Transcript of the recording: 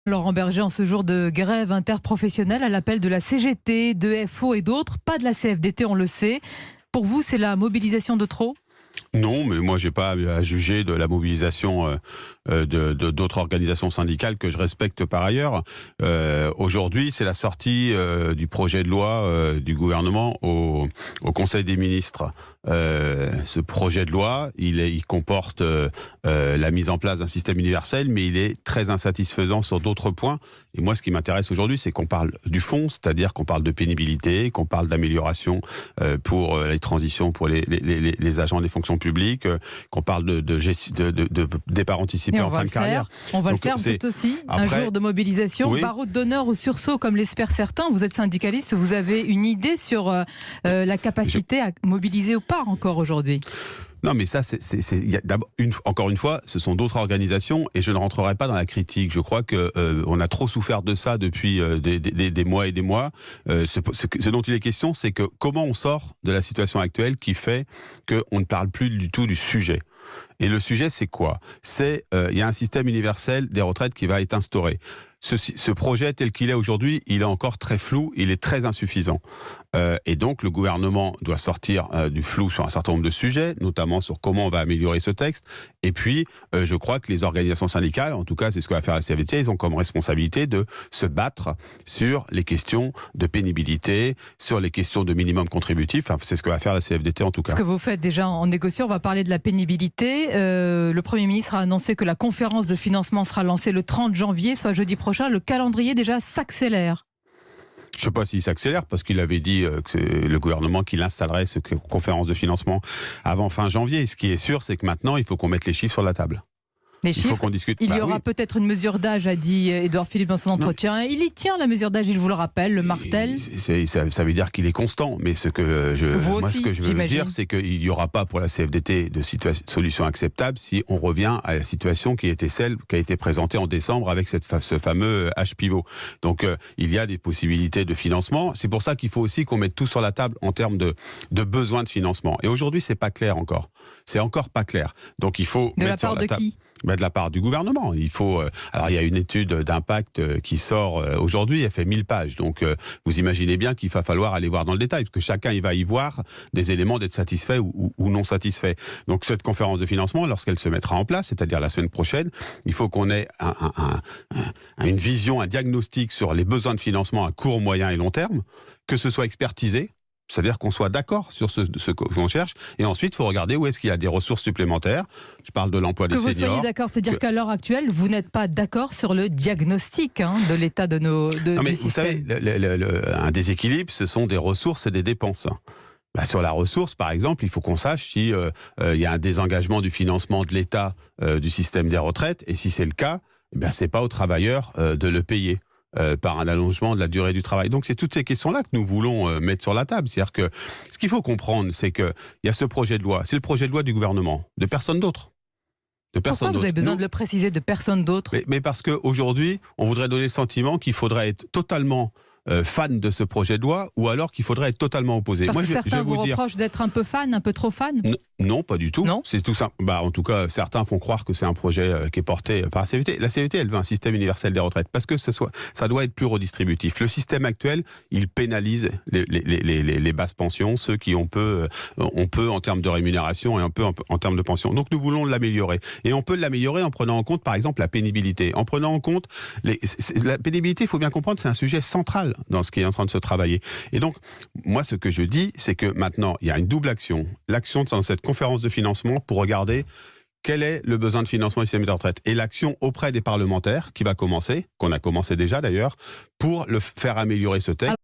Laurent Berger, en ce jour de grève interprofessionnelle à l'appel de la CGT, de FO et d'autres, pas de la CFDT, on le sait. Pour vous, c'est la mobilisation de trop ? Non, mais moi, j'ai pas à juger de la mobilisation d'autres organisations syndicales que je respecte par ailleurs. Aujourd'hui, c'est la sortie du projet de loi du gouvernement au Conseil des ministres. Ce projet de loi, il comporte la mise en place d'un système universel, mais il est très insatisfaisant sur d'autres points. Et moi, ce qui m'intéresse aujourd'hui, c'est qu'on parle du fond, c'est-à-dire qu'on parle de pénibilité, qu'on parle d'amélioration pour les transitions pour les agents des fonctions publiques, qu'on parle de départ anticipé en fin de carrière. On va le faire, vous êtes aussi un jour de mobilisation. Oui. Barreau d'honneur au sursaut, comme l'espèrent certains. Vous êtes syndicaliste, vous avez une idée sur la capacité à mobiliser ou pas encore aujourd'hui ? Non, mais ça, encore une fois, ce sont d'autres organisations et je ne rentrerai pas dans la critique. Je crois que on a trop souffert de ça depuis des mois et des mois. Ce dont il est question, c'est que comment on sort de la situation actuelle qui fait qu'on ne parle plus du tout du sujet. Et le sujet, c'est quoi ? C'est il y a un système universel des retraites qui va être instauré. Ce projet tel qu'il est aujourd'hui, il est encore très flou, il est très insuffisant. Et donc le gouvernement doit sortir du flou sur un certain nombre de sujets, notamment sur comment on va améliorer ce texte. Et puis, je crois que les organisations syndicales, en tout cas c'est ce que va faire la CFDT, ils ont comme responsabilité de se battre sur les questions de pénibilité, sur les questions de minimum contributif. Enfin, c'est ce que va faire la CFDT en tout cas. Ce que vous faites déjà en négociant, on va parler de la pénibilité. Le Premier ministre a annoncé que la conférence de financement sera lancée le 30 janvier, soit jeudi prochain. Le calendrier déjà s'accélère. Je ne sais pas s'il s'accélère, parce qu'il avait dit que le gouvernement qu'il installerait cette conférence de financement avant fin janvier. Ce qui est sûr, c'est que maintenant, il faut qu'on mette les chiffres sur la table. Les chiffres, il y aura peut-être une mesure d'âge, a dit Édouard Philippe dans son entretien. Non. Il y tient, la mesure d'âge, il vous le rappelle, le martèle. Ça veut dire qu'il est constant, mais ce que je veux dire, c'est qu'il n'y aura pas pour la CFDT de solution acceptable si on revient à la situation qui était celle qui a été présentée en décembre avec ce fameux âge pivot. Donc il y a des possibilités de financement. C'est pour ça qu'il faut aussi qu'on mette tout sur la table en termes de besoins de financement. Et aujourd'hui, c'est pas clair encore. C'est encore pas clair. Donc il faut mettre sur la table. De qui ? De la part du gouvernement. Il faut. Alors il y a une étude d'impact qui sort aujourd'hui, elle fait 1000 pages. Donc vous imaginez bien qu'il va falloir aller voir dans le détail, parce que chacun il va y voir des éléments d'être satisfait ou non satisfait. Donc cette conférence de financement, lorsqu'elle se mettra en place, c'est-à-dire la semaine prochaine, il faut qu'on ait une vision, un diagnostic sur les besoins de financement à court, moyen et long terme, que ce soit expertisé. C'est-à-dire qu'on soit d'accord sur ce qu'on cherche. Et ensuite, il faut regarder où est-ce qu'il y a des ressources supplémentaires. Je parle de l'emploi des seniors. Que vous soyez d'accord, c'est-à-dire qu'à l'heure actuelle, vous n'êtes pas d'accord sur le diagnostic de l'état de du système. Vous savez, un déséquilibre, ce sont des ressources et des dépenses. Sur la ressource, par exemple, il faut qu'on sache si il y a un désengagement du financement de l'État du système des retraites. Et si c'est le cas, c'est pas aux travailleurs de le payer. Par un allongement de la durée du travail. Donc c'est toutes ces questions-là que nous voulons mettre sur la table. C'est-à-dire que ce qu'il faut comprendre, c'est qu'il y a ce projet de loi, c'est le projet de loi du gouvernement, de personne d'autre. Pourquoi vous avez besoin de le préciser, de personne d'autre ? Mais parce qu'aujourd'hui, on voudrait donner le sentiment qu'il faudrait être totalement fan de ce projet de loi, ou alors qu'il faudrait être totalement opposé. Parce que certains vous reprochent d'être un peu fan, un peu trop fan ? Non, pas du tout. Non. C'est tout simple. En tout cas, certains font croire que c'est un projet qui est porté par la CFDT. La CFDT, elle veut un système universel des retraites parce que ça doit être plus redistributif. Le système actuel, il pénalise les basses pensions, ceux qui on peut en termes de rémunération et un peu en termes de pension. Donc nous voulons l'améliorer. Et on peut l'améliorer en prenant en compte, par exemple, la pénibilité. En prenant en compte la pénibilité, il faut bien comprendre, c'est un sujet central dans ce qui est en train de se travailler. Et donc, moi, ce que je dis, c'est que maintenant, il y a une double action. L'action dans cette conférence de financement pour regarder quel est le besoin de financement du système de retraite. Et l'action auprès des parlementaires qui va commencer, qu'on a commencé déjà d'ailleurs, pour faire améliorer ce texte.